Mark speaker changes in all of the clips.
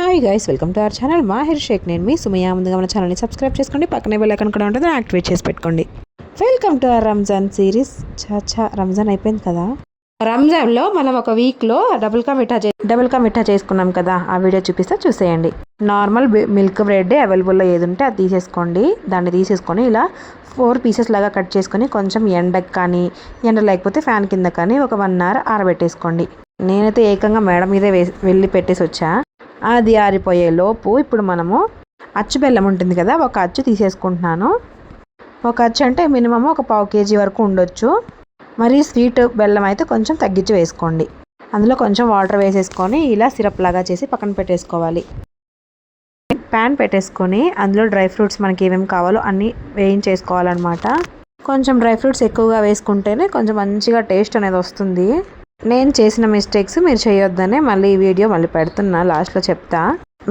Speaker 1: Hi guys, welcome to our channel Mahir Shaikh. నేను మీ Sumayya. ముందుగా మన ఛానల్ని సబ్స్క్రైబ్ చేసుకోండి, పక్కనే బెల్ ఐకాన్ కూడా ఉంటుంది, యాక్టివేట్ చేసి పెట్టుకోండి. Welcome to hour Ramzan series. Ramzan అయిపోయింది కదా. రంజాన్లో మనం ఒక వీక్లో డబుల్ కా మిఠా చేసుకున్నాం కదా, ఆ వీడియో చూపిస్తే చూసేయండి. నార్మల్ మిల్క్ బ్రెడ్ అవైలబుల్లో ఏది ఉంటే అది తీసేసుకోండి. దాన్ని తీసేసుకొని ఇలా 4 పీసెస్ లాగా కట్ చేసుకొని కొంచెం ఎండకు కానీ, ఎండ లేకపోతే ఫ్యాన్ కింద కానీ ఒక 1 అవర్ ఆరబెట్టేసుకోండి. నేనైతే ఏకంగా మేడ మీదే వెళ్ళి పెట్టేసి వచ్చా. అది ఆరిపోయే లోపు ఇప్పుడు మనము అచ్చు బెల్లం ఉంటుంది కదా, ఒక అచ్చు తీసేసుకుంటున్నాను. ఒక అచ్చు అంటే మినిమం ఒక 1/2 kg వరకు ఉండొచ్చు. మరి స్వీట్ బెల్లం అయితే కొంచెం తగ్గించి వేసుకోండి. అందులో కొంచెం వాటర్ వేసేసుకొని ఇలా సిరప్ లాగా చేసి పక్కన పెట్టేసుకోవాలి. ప్యాన్ పెట్టేసుకొని అందులో డ్రై ఫ్రూట్స్ మనకి ఏమేమి కావాలో అన్నీ వేయించేసుకోవాలన్నమాట. కొంచెం డ్రై ఫ్రూట్స్ ఎక్కువగా వేసుకుంటేనే కొంచెం మంచిగా టేస్ట్ అనేది వస్తుంది. నేను చేసిన మిస్టేక్స్ మీరు చేయొద్దనే మళ్ళీ ఈ వీడియో పెడుతున్నా, లాస్ట్లో చెప్తా.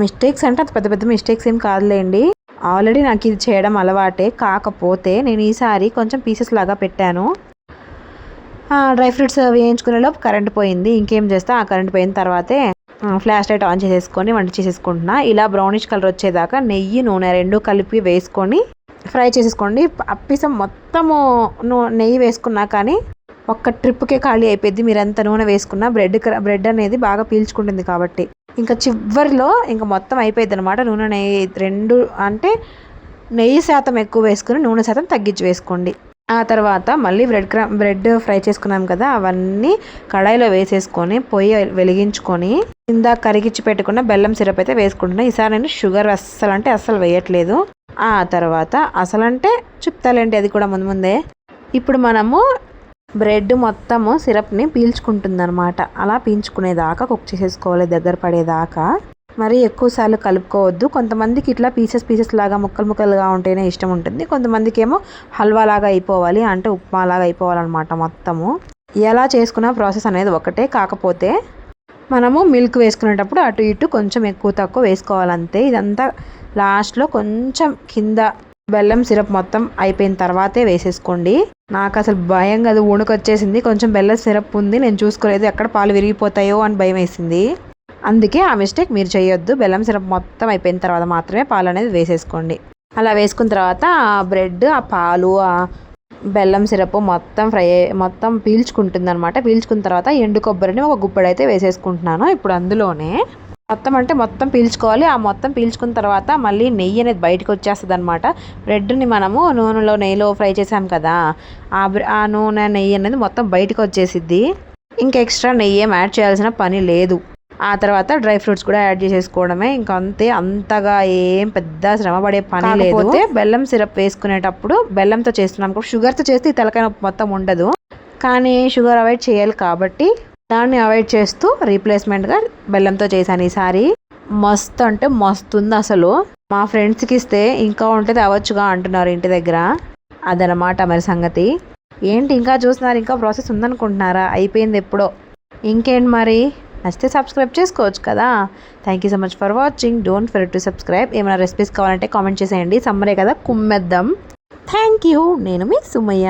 Speaker 1: మిస్టేక్స్ అంటే అది పెద్ద పెద్ద మిస్టేక్స్ ఏం కాదులేండి. ఆల్రెడీ నాకు ఇది చేయడం అలవాటే. కాకపోతే నేను ఈసారి కొంచెం పీసెస్ లాగా పెట్టాను. డ్రై ఫ్రూట్స్ వేయించుకునేలోపు కరెంట్ పోయింది. ఇంకేం చేస్తా, ఆ కరెంట్ పోయిన తర్వాతే ఫ్లాష్ లైట్ ఆన్ చేసేసుకొని వంట చేసేసుకుంటున్నా. ఇలా బ్రౌనిష్ కలర్ వచ్చేదాకా నెయ్యి నూనె 2 కలిపి వేసుకొని ఫ్రై చేసేసుకోండి. అప్పిసం మొత్తము నెయ్యి వేసుకున్నా కానీ ఒక్క ట్రిప్కే ఖాళీ అయిపోయింది. మీరు ఎంత నూనె వేసుకున్నా బ్రెడ్ అనేది బాగా పీల్చుకుంటుంది కాబట్టి ఇంకా చివరిలో ఇంకా మొత్తం అయిపోయింది అనమాట. నూనె నెయ్యి 2 అంటే నెయ్యి శాతం ఎక్కువ వేసుకుని నూనె శాతం తగ్గించి వేసుకోండి. ఆ తర్వాత మళ్ళీ బ్రెడ్ ఫ్రై చేసుకున్నాం కదా, అవన్నీ కడాయిలో వేసేసుకొని పొయ్యి వెలిగించుకొని ఇందాక కరిగిచ్చి పెట్టుకున్న బెల్లం సిరప్ అయితే వేసుకుంటున్నాను. ఈసారి నేను షుగర్ అస్సలు వేయట్లేదు. ఆ తర్వాత అసలంటే చెప్తాలేంటి, అది కూడా ముందే. ఇప్పుడు మనము బ్రెడ్ మొత్తము సిరప్ని పీల్చుకుంటుందన్నమాట. అలా పీల్చుకునేదాకా కుక్ చేసేసుకోవాలి, దగ్గర పడేదాకా. మరి ఎక్కువసార్లు కలుపుకోవద్దు. కొంతమందికి ఇట్లా పీసెస్ లాగా ముక్కలుగా ఉంటేనే ఇష్టం ఉంటుంది. కొంతమందికి ఏమో హల్వా లాగా అయిపోవాలి, అంటే ఉప్మా లాగా అయిపోవాలన్నమాట. మొత్తము ఎలా చేసుకున్న ప్రాసెస్ అనేది ఒకటే. కాకపోతే మనము మిల్క్ వేసుకునేటప్పుడు అటు ఇటు కొంచెం ఎక్కువ తక్కువ వేసుకోవాలంతే. ఇదంతా లాస్ట్లో కొంచెం కింద బెల్లం సిరప్ మొత్తం అయిపోయిన తర్వాతే వేసేసుకోండి. నాకు అసలు భయం కాదు, వణుకొచ్చేసింది. కొంచెం బెల్లం సిరప్ ఉంది, నేను చూసుకోలేదు, ఎక్కడ పాలు విరిగిపోతాయో అని భయం వేసింది. అందుకే ఆ మిస్టేక్ మీరు చేయొద్దు. బెల్లం సిరప్ మొత్తం అయిపోయిన తర్వాత మాత్రమే పాలు అనేది వేసేసుకోండి. అలా వేసుకున్న తర్వాత ఆ బ్రెడ్, ఆ పాలు, ఆ బెల్లం సిరప్ మొత్తం పీల్చుకుంటుంది అనమాట. పీల్చుకున్న తర్వాత ఎండు కొబ్బరిని ఒక గుప్పెడైతే వేసేసుకుంటున్నాను. ఇప్పుడు అందులోనే మొత్తం పీల్చుకోవాలి. ఆ మొత్తం పీల్చుకున్న తర్వాత మళ్ళీ నెయ్యి అనేది బయటకు వచ్చేస్తుంది అనమాట. బ్రెడ్ని మనము నెయ్యిలో ఫ్రై చేసాం కదా, ఆ నూనె నెయ్యి అనేది మొత్తం బయటకు వచ్చేసిద్ది. ఇంకా ఎక్స్ట్రా నెయ్యి ఏం యాడ్ చేయాల్సిన పని లేదు. ఆ తర్వాత డ్రై ఫ్రూట్స్ కూడా యాడ్ చేసేసుకోవడమే. ఇంకా అంతే, అంతగా ఏం పెద్ద శ్రమ పడే పని లేదు. బెల్లం సిరప్ వేసుకునేటప్పుడు బెల్లంతో చేస్తున్నాం, షుగర్తో చేస్తే ఈ తలకాయ నొప్పి మొత్తం ఉండదు. కానీ షుగర్ అవాయిడ్ చేయాలి కాబట్టి దాన్ని అవాయిడ్ చేస్తూ రీప్లేస్మెంట్గా బెల్లంతో చేశాను ఈసారి. మస్తు అంటే మస్తు ఉంది అసలు. మా ఫ్రెండ్స్కి ఇస్తే ఇంకా ఉంటుంది అవ్వచ్చుగా అంటున్నారు ఇంటి దగ్గర. అదనమాట మరి సంగతి. ఏంటి ఇంకా చూస్తున్నారు, ఇంకా ప్రాసెస్ ఉందనుకుంటున్నారా? అయిపోయింది ఎప్పుడో. ఇంకేంటి మరి, నచ్చితే సబ్స్క్రైబ్ చేసుకోవచ్చు కదా. Thank you so much for watching. Don't forget to subscribe. ఏమైనా రెసిపీస్ కావాలంటే కామెంట్ చేసేయండి. సమ్మరే కదా, కుమ్మేద్దాం. Thank you. నేను మీ సుమయ్య.